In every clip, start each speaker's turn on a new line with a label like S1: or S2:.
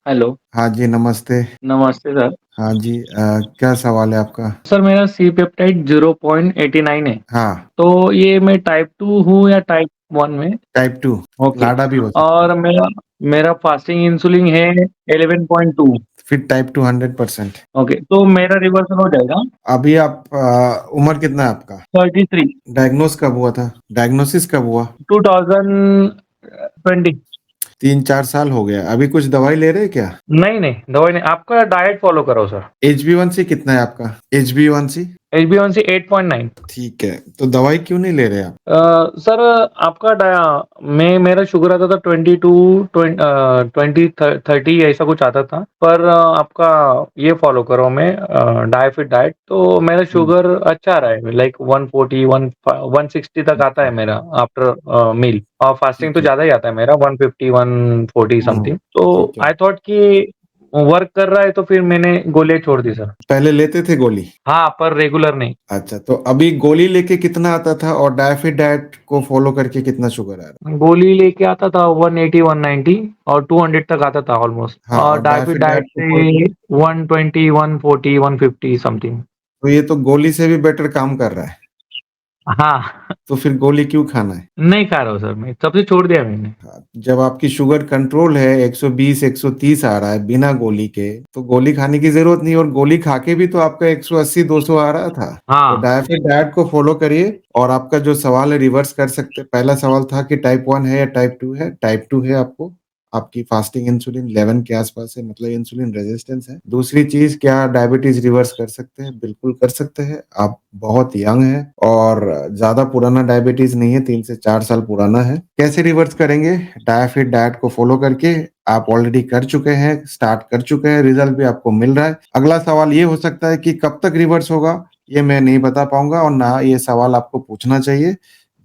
S1: Hello,
S2: हाँ जी, नमस्ते।
S1: नमस्ते सर।
S2: हाँ जी, क्या सवाल है आपका?
S1: सर मेरा सी पेप्टाइड 0.89 है,
S2: हाँ,
S1: तो ये मैं टाइप 2 हूँ या टाइप 1 में?
S2: Type 2
S1: okay.
S2: लाडा भी हो सकता है।
S1: और मेरा मेरा फास्टिंग इंसुलिन है 11.2।
S2: फिर टाइप 2 100%।
S1: ओके, तो मेरा रिवर्सल हो जाएगा
S2: अभी आप उम्र कितना है आपका?
S1: 33
S2: डायग्नोस कब हुआ था? डायग्नोसिस कब हुआ?
S1: 2020।
S2: 3-4 साल हो गया। अभी कुछ दवाई ले रहे हैं क्या?
S1: नहीं, नहीं, दवाई नहीं, आपका डाइट फ़ॉलो करो सर।
S2: HbA1c कितना है आपका? HbA1c?
S1: HbA1c 8.9।
S2: ठीक है, तो दवाई क्यों नहीं ले रहे आप?
S1: सर आपका मेरा शुगर आता था 22 20 30 ऐसा कुछ आता था, पर आपका ये फॉलो करो मैं डायफिट डाइट, तो मेरा
S2: हुँ,
S1: शुगर अच्छा आ रहा है, लाइक 140 160 तक आता है मेरा आफ्टर मील, और फास्टिंग
S2: ठीक
S1: तो
S2: है।
S1: ज़्यादा ही आता है मेरा 150 140
S2: हुँ,
S1: समथिंग। तो
S2: ठीक है।
S1: आई थॉट कि वर्क कर रहा है, तो फिर मैंने गोलियाँ छोड़ दी सर।
S2: पहले लेते थे गोली?
S1: हाँ, पर रेगुलर नहीं।
S2: अच्छा, तो अभी गोली लेके कितना आता था और डायफिट डाइट को फ़ॉलो करके कितना शुगर आ रहा है?
S1: गोली लेके आता था 180 190 और 200 तक आता था ऑलमोस्ट,
S2: हाँ,
S1: और
S2: और
S1: डायफिट
S2: डायफिट
S1: डाइट
S2: डाइट को फ़ॉलो
S1: से
S2: करके
S1: 120 140 150 समथिंग।
S2: तो ये तो गोली से भी बेटर काम कर रहा है।
S1: हाँ।
S2: तो फिर गोली क्यों खाना है?
S1: नहीं खा रहा हूँ सर, मैं तब से छोड़ दिया मैंने।
S2: हाँ, जब आपकी शुगर कंट्रोल है 120 130 आ रहा है बिना गोली के, तो गोली खाने की ज़रूरत नहीं और गोली खा के भी तो आपका 180 200 आ रहा था। तो
S1: हाँ।
S2: डायफिट डाइट को फ़ॉलो करिए और आपका जो सवाल है रिवर्स कर सकते हैं। पहला सवाल था कि टाइप 1 है या टाइप 2 है? टाइप 2 है आपको। आपकी फास्टिंग इंसुलिन 11 के आसपास है, मतलब इंसुलिन रेजिस्टेंस है। दूसरी चीज़, क्या डायबिटीज़ रिवर्स कर सकते हैं? बिल्कुल कर सकते हैं। आप बहुत यंग हैं और ज़्यादा पुराना डायबिटीज़ नहीं है, 3 से 4 साल पुराना है। कैसे रिवर्स करेंगे? डायफिट डाइट को फ़ॉलो करके। आप ऑलरेडी कर चुके हैं, स्टार्ट कर चुके हैं, रिज़ल्ट भी आपको मिल रहा है। अगला सवाल ये हो सकता है कि कब तक रिवर्स होगा? ये मैं नहीं बता पाऊँगा और ना ये सवाल आपको पूछना चाहिए।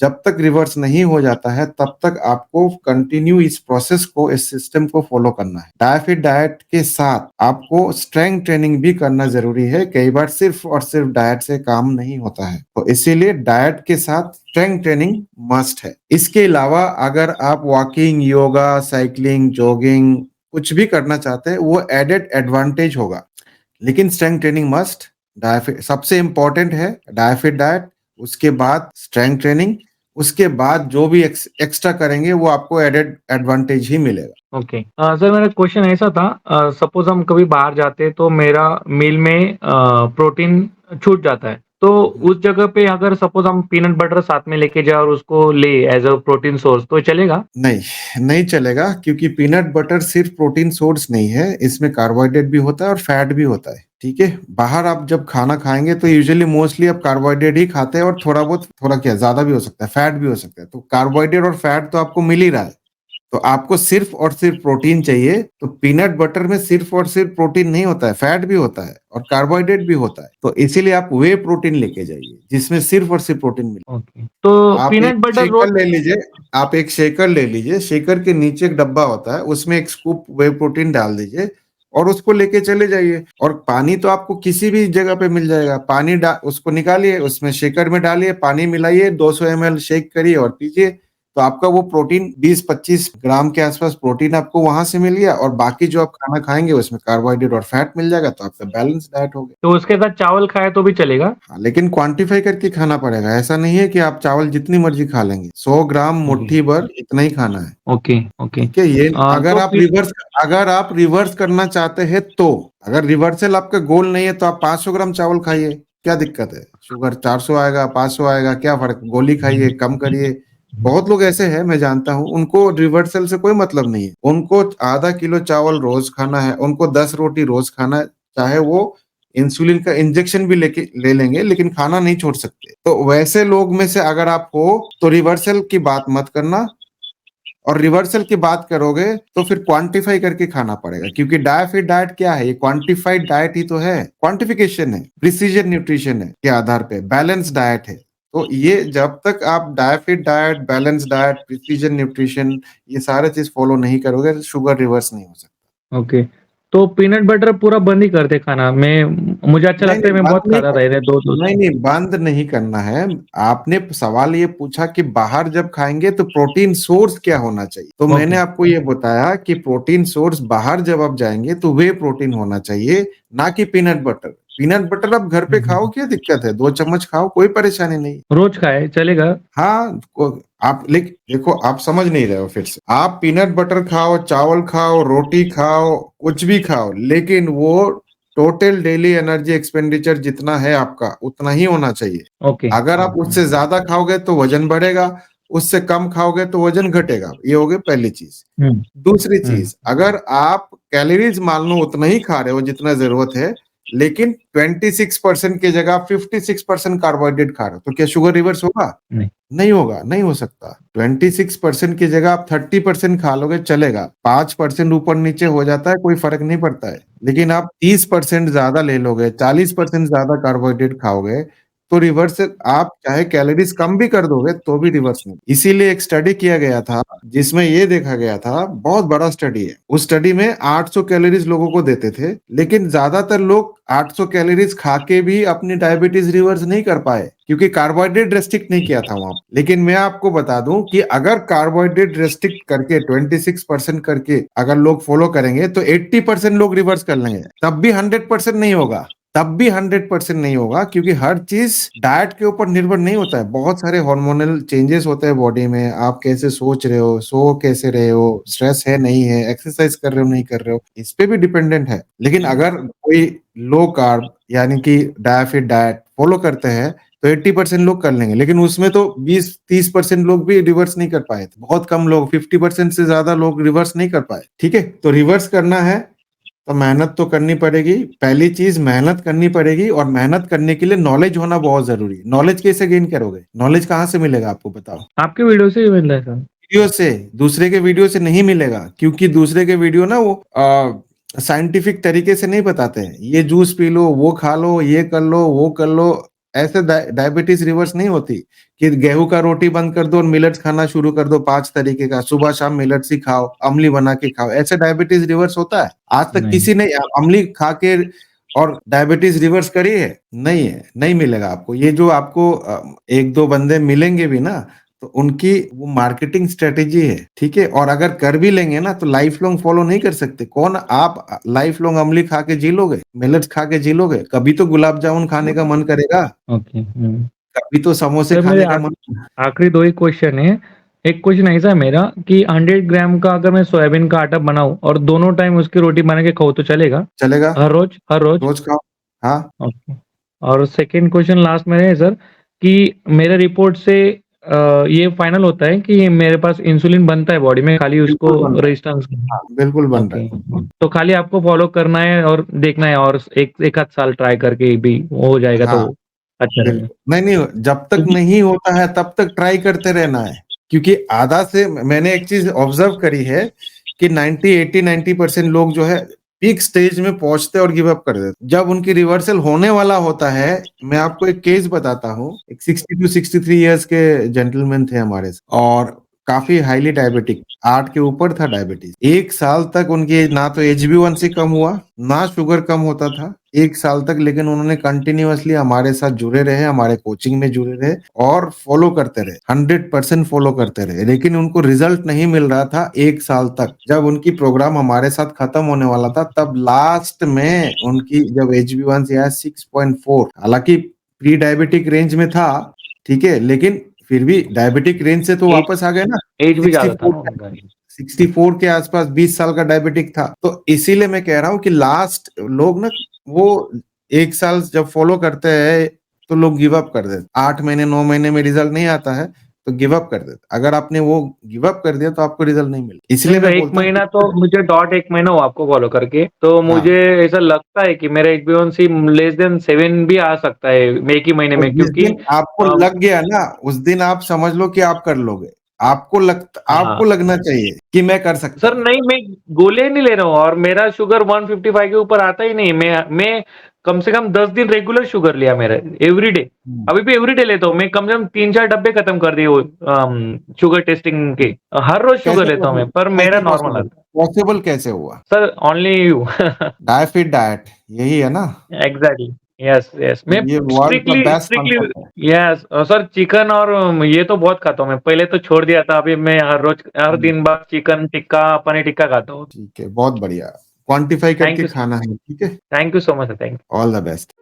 S2: जब तक रिवर्स नहीं हो जाता है, तब तक आपको कंटिन्यू इस प्रोसेस को, इस सिस्टम को फ़ॉलो करना है। डायफिट डाइट के साथ आपको स्ट्रेंथ ट्रेनिंग भी करना ज़रूरी है। कई बार सिर्फ़ और सिर्फ़ डाइट से काम नहीं होता है। तो इसीलिए डाइट के साथ स्ट्रेंथ ट्रेनिंग मस्ट है। इसके अलावा अगर आप वॉकिंग, योगा, साइक्लिंग, जॉगिंग कुछ भी करना चाहते हैं, वो एडेड एडवांटेज होगा। लेकिन स्ट्रेंथ ट्रेनिंग मस्ट, डायफिट सबसे इम्पोर्टेंट है, डायफिट डाइट, उसके बाद स्ट्रेंथ ट्रेनिंग, उसके बाद जो भी एक्स्ट्रा करेंगे वो आपको एडेड एडवांटेज ही मिलेगा।
S1: ओके। सर मेरा क्वेश्चन ऐसा था, सपोज़ हम कभी बाहर जाते हैं तो मेरा मील में प्रोटीन छूट जाता है। तो उस जगह पे अगर सपोज़ हम पीनट बटर साथ में लेके जाएँ और उसको ले एज़ अ प्रोटीन सोर्स, तो चलेगा?
S2: नहीं, नहीं चलेगा क्योंकि पीनट बटर सिर्फ प्रोटीन सोर्स नहीं है, इसमें कार्बोहाइड्रेट भी होता है और फैट भी होता है, ठीक है? बाहर आप जब खाना खाएँगे तो यूजुअली मोस्टली आप कार्बोहाइड्रेट ही खाते हैं और थोड़ा बहुत, थोड़ा क्या ज़्यादा भी हो सकता है, फैट भी हो सकता है। तो कार्बोहाइड्रेट और फैट तो आपको मिल ही रहा है। तो आपको सिर्फ़ और सिर्फ़ प्रोटीन चाहिए, तो पीनट बटर में सिर्फ़ और सिर्फ़ प्रोटीन नहीं होता है, फैट भी होता है और कार्बोहाइड्रेट भी होता है। तो इसीलिए आप व्हे प्रोटीन लेके जाइए, जिसमें सिर्फ़ और सिर्फ़ प्रोटीन मिले।
S1: ओके। तो
S2: आप एक
S1: पीनट बटर
S2: शेकर
S1: रोल।
S2: ले लीजिए, आप एक शेकर ले लीजिए, शेकर के नीचे एक डब्बा होता है, उसमें 1 स्कूप व्हे प्रोटीन डाल दीजिए और उसको लेके चले जाइए। और पानी तो आपको किसी भी जगह पे मिल जाएगा, पानी डा उसको निकालिए, उसमें शेकर में डालिए, पानी मिलाइए, 200 ml शेक करिए और पीजिए। तो आपका वो प्रोटीन 20-25 ग्राम के आसपास प्रोटीन आपको वहाँ से मिल गया और बाकी जो आप खाना खाएँगे उसमें कार्बोहाइड्रेट और फैट मिल जाएगा, तो आपका बैलेंस डाइट हो गया।
S1: तो उसके साथ चावल खाएँ तो भी चलेगा?
S2: हाँ, लेकिन क्वांटिफ़ाई करके खाना पड़ेगा। ऐसा नहीं है कि आप चावल जितनी मर्ज़ी खा लेंगे। 100 ग्राम
S1: ओके,
S2: मुट्ठी भर इतना ही खाना है।
S1: Okay, okay.
S2: ठीक है? ये
S1: तो फिर
S2: अगर आप रिवर्स करना चाहते हैं तो, अगर रिवर्सल आपका गोल नहीं है तो आप 500 ग्राम चावल खाइए, क्या दिक्कत है? शुगर 400 आएगा, 500 आएगा, क्या फ़र्क? गोली खाइए, कम करिए। बहुत लोग ऐसे हैं, मैं जानता हूँ, उनको रिवर्सल से कोई मतलब नहीं है। उनको आधा किलो चावल रोज़ खाना है, उनको 10 रोटी रोज़ खाना है, चाहे वो इंसुलिन का इंजेक्शन भी ले लेंगे, लेकिन खाना नहीं छोड़ सकते। तो वैसे लोग में से अगर आप हो, तो रिवर्सल की बात मत करना। और रिवर्सल की बात करोगे तो फिर क्वांटिफाई करके खाना पड़ेगा, क्योंकि डायफिट डाइट क्या है? ये क्वांटिफाइड डाइट ही तो है, क्वांटिफिकेशन है, प्रिसीजन न्यूट्रिशन है के आधार पे, बैलेंस डाइट है। तो ये जब तक आप Diafit diet, balance diet, precision nutrition, ये सारे चीज फॉलो नहीं करोगे तो शुगर रिवर्स नहीं हो सकता।
S1: ओके। तो पीनट बटर पूरा बंद ही कर दे खाना। मुझे अच्छा
S2: नहीं,
S1: लगता है,
S2: नहीं,
S1: मैं
S2: बंद
S1: बहुत
S2: नहीं
S1: खाता
S2: कर
S1: था इन्हें 2-2
S2: नहीं, नहीं, बंद नहीं करना है। आपने सवाल ये पूछा कि बाहर जब खाएँगे तो प्रोटीन सोर्स क्या होना चाहिए? तो मैंने
S1: ओके।
S2: आपको ये बताया कि प्रोटीन सोर्स बाहर जब आप जाएँगे तो व्हे प्रोटीन होना चाहिए, ना कि पीनट बटर। पीनट बटर आप घर पे खाओ, क्या दिक्कत है? 2 चम्मच खाओ, कोई परेशानी नहीं।
S1: रोज़ खाए चलेगा?
S2: हाँ, आप देखो, आप समझ नहीं रहे हो फिर से। आप पीनट बटर खाओ, चावल खाओ, रोटी खाओ, कुछ भी खाओ, लेकिन वो टोटल डेली एनर्जी एक्सपेंडिचर जितना है आपका, उतना ही होना चाहिए।
S1: ओके।
S2: अगर आप उससे ज़्यादा खाओगे तो वज़न बढ़ेगा, उससे कम खाओगे तो वज़न घटेगा। ये हो गई पहली चीज़।
S1: हुँ,
S2: दूसरी
S1: हुँ,
S2: चीज़, अगर आप कैलोरीज़ मान लो उतना ही खा रहे हो जितना ज़रूरत है, लेकिन 26% की जगह आप 56% कार्बोहाइड्रेट खा रहे हो, तो क्या शुगर रिवर्स होगा?
S1: नहीं,
S2: नहीं होगा, नहीं हो सकता। 26% की जगह आप 30% खा लोगे चलेगा, 5% ऊपर-नीचे हो जाता है, कोई फ़र्क नहीं पड़ता है। लेकिन आप 30% ज़्यादा ले लोगे, 40% ज़्यादा कार्बोहाइड्रेट खाओगे, तो रिवर्स आप चाहे कैलोरीज़ कम भी कर दोगे, तो भी रिवर्स नहीं। इसीलिए एक स्टडी किया गया था, जिसमें ये देखा गया था, बहुत बड़ा स्टडी है। उस स्टडी में 800 कैलोरीज़ लोगों को देते थे, लेकिन ज़्यादातर लोग 800 कैलोरीज़ खा के भी अपनी डायबिटीज़ रिवर्स नहीं कर पाए, क्योंकि कार्बोहाइड्रेट रेस्ट्रिक्ट नहीं किया था वहाँ। लेकिन मैं आपको बता दूँ कि अगर कार्बोहाइड्रेट रेस्ट्रिक्ट करके 26% करके अगर लोग फॉलो करेंगे, तो 80% लोग रिवर्स कर लेंगे। तब भी 100% नहीं होगा। तब भी 100% नहीं होगा, क्योंकि हर चीज़ डाइट के ऊपर निर्भर नहीं होता है। बहुत सारे हार्मोनल चेंजेस होते हैं बॉडी में, आप कैसे सोच रहे हो, सो कैसे रहे हो, स्ट्रेस है, नहीं है, एक्सरसाइज कर रहे हो, नहीं कर रहे हो, इस पे भी डिपेंडेंट है। लेकिन अगर कोई लो कार्ब यानी कि डायफिट डाइट फॉलो करते हैं, तो 80% लोग कर लेंगे, लेकिन उसमें तो 20-30% लोग भी रिवर्स नहीं कर पाए थे। बहुत कम लोग, 50% से ज़्यादा लोग रिवर्स नहीं कर पाए। ठीक है? तो रिवर्स करना है तो मेहनत तो करनी पड़ेगी। पहली चीज़ मेहनत करनी पड़ेगी, और मेहनत करने के लिए नॉलेज होना बहुत ज़रूरी है। नॉलेज कैसे गेन करोगे? नॉलेज कहाँ से मिलेगा आपको बताओ?
S1: आपके वीडियो से ही मिल रहा है सर।
S2: वीडियो से, दूसरे के वीडियो से नहीं मिलेगा, क्योंकि दूसरे के वीडियो ना वो साइंटिफिक तरीके से नहीं बताते हैं। ये जूस पी लो, वो खा लो, ये कर लो, वो कर लो। ऐसे डायबिटीज रिवर्स नहीं होती कि गेहूं का रोटी बंद कर दो और मिलेट्स खाना शुरू कर दो, 5 तरीके का, सुबह शाम मिलेट्स ही खाओ, अमली बना के खाओ। ऐसे डायबिटीज रिवर्स होता है? आज तक
S1: नहीं।
S2: किसी ने अमली खा के और डायबिटीज रिवर्स करी है? नहीं है, नहीं मिलेगा आपको। ये जो आपको 1-2 बंदे मिलेंगे भी ना, तो उनकी वो मार्केटिंग स्ट्रेटेजी है, ठीक है? और अगर कर भी लेंगे ना, तो लाइफ लॉन्ग फॉलो नहीं कर सकते। कौन आप लाइफ लॉन्ग अमली खा के जी लोगे? मिलेट्स खा के जी लोगे? कभी तो गुलाब जामुन खाने का मन करेगा,
S1: ओके, हुँ।
S2: कभी तो समोसे
S1: सर मेरे
S2: खाने का मन।
S1: आखिरी 2 ही क्वेश्चन है। एक क्वेश्चन ऐसा है मेरा कि 100 ग्राम का अगर मैं सोयाबीन का आटा बनाऊँ और दोनों टाइम उसकी रोटी बना के खाऊँ तो चलेगा?
S2: चलेगा,
S1: हर रोज़? हर रोज़?
S2: रोज खाओ। हाँ,
S1: ओके। और सेकंड क्वेश्चन लास्ट में है सर कि मेरे रिपोर्ट से ये फाइनल होता है कि मेरे पास इंसुलिन बनता है बॉडी में, खाली उसको
S2: बिल्कुल बन रहा है।
S1: रेजिस्टेंस।
S2: हाँ, बिल्कुल बन रहा
S1: ओके।
S2: है।
S1: तो खाली आपको फॉलो करना है और देखना है, और एक एक आध साल ट्राई करके भी हो जाएगा
S2: हाँ,
S1: तो अच्छा रहेगा।
S2: बिल्कुल। नहीं, नहीं, जब तक नहीं होता है तब तक ट्राई करते रहना है। क्योंकि आधा से मैंने एक चीज़ ऑब्ज़र्व करी है कि 90, 80, 90% लोग जो है पीक स्टेज में पहुँचते और गिव अप कर देते। जब उनकी रिवर्सल होने वाला होता है, मैं आपको एक केस बताता हूँ। एक 62-63 इयर्स के जेंटलमैन थे हमारे और काफ़ी हाइली डायबिटिक, 8 के ऊपर था डायबिटीज़। 1 साल तक उनकी ना तो HbA1c कम हुआ, ना शुगर कम होता था, 1 साल तक। लेकिन उन्होंने कंटिन्यूअसली हमारे साथ जुड़े रहे, हमारे कोचिंग में जुड़े रहे और फॉलो करते रहे, 100% फॉलो करते रहे। लेकिन उनको रिजल्ट नहीं मिल रहा था 1 साल तक। जब उनकी प्रोग्राम हमारे साथ खत्म होने वाला था, तब लास्ट में उनकी जब HbA1c आया 6.4, हालाँकि प्री डायबिटिक रेंज में था, ठीक है? लेकिन फिर भी डायबिटिक रेंज से तो
S1: एज
S2: वापस आ गए ना।
S1: एज भी ज़्यादा था
S2: 64
S1: ना उनका।
S2: 64 के आसपास, 20 साल का डायबिटिक था। तो इसीलिए मैं कह रहा हूँ कि लास्ट लोग ना, वो 1 साल जब फॉलो करते हैं तो लोग गिव अप कर देते। 8 महीने 9 महीने में रिजल्ट नहीं आता है तो गिव अप कर देते। अगर आपने वो गिव अप कर दिया तो आपको रिजल्ट नहीं मिलेगा।
S1: नहीं
S2: इसलिए
S1: सर,
S2: मैं
S1: 1
S2: बोलता हूँ कि
S1: महीना तो मुझे डॉट 1 महीना हुआ आपको फॉलो करके, तो
S2: हाँ,
S1: मुझे ऐसा लगता है कि मेरा HbA1c लेस देन 7 भी आ सकता है 1 ही महीने
S2: और
S1: में,
S2: जिस
S1: क्योंकि
S2: दिन आपको
S1: अ,
S2: लग गया ना, उस दिन आप समझ लो कि आप कर लोगे।
S1: हाँ।
S2: आपको लगना चाहिए कि मैं कर सकता
S1: सर
S2: हूँ।
S1: नहीं, मैं गोलियाँ नहीं ले रहा हूँ और मेरा शुगर 155 के ऊपर आता ही नहीं। मैं कम से कम 10 दिन रेगुलर शुगर लिया मेरा एवरीडे। अभी भी एवरीडे लेता हूँ मैं, कम से कम 3-4 डब्बे खत्म कर दिए वो शुगर टेस्टिंग के। हर रोज़ शुगर
S2: कैसे
S1: लेता हूँ मैं, पर मेरा
S2: कैसे
S1: नॉर्मल
S2: पॉसिबल
S1: आता है।
S2: पॉसिबल कैसे हुआ?
S1: Sir only you.
S2: Diafit diet यही है ना?
S1: Exactly, yes, yes. मैं
S2: ये वर्ल्ड का
S1: स्ट्रिक्टली
S2: बेस्ट
S1: स्ट्रिक्टली
S2: कॉन्सेप्ट है।
S1: यस सर चिकन और ये तो बहुत खाता हूँ मैं। पहले तो छोड़ दिया था, अभी मैं हर रोज़ हर
S2: हुँ,
S1: दिन बाद चिकन टिक्का, पनीर टिक्का खाता हूँ।
S2: ठीक है, बहुत बढ़िया। क्वांटिफ़ाई
S1: थैंक
S2: करके
S1: यू
S2: खाना है, ठीक है?
S1: Thank you so much sir, thank
S2: all the best.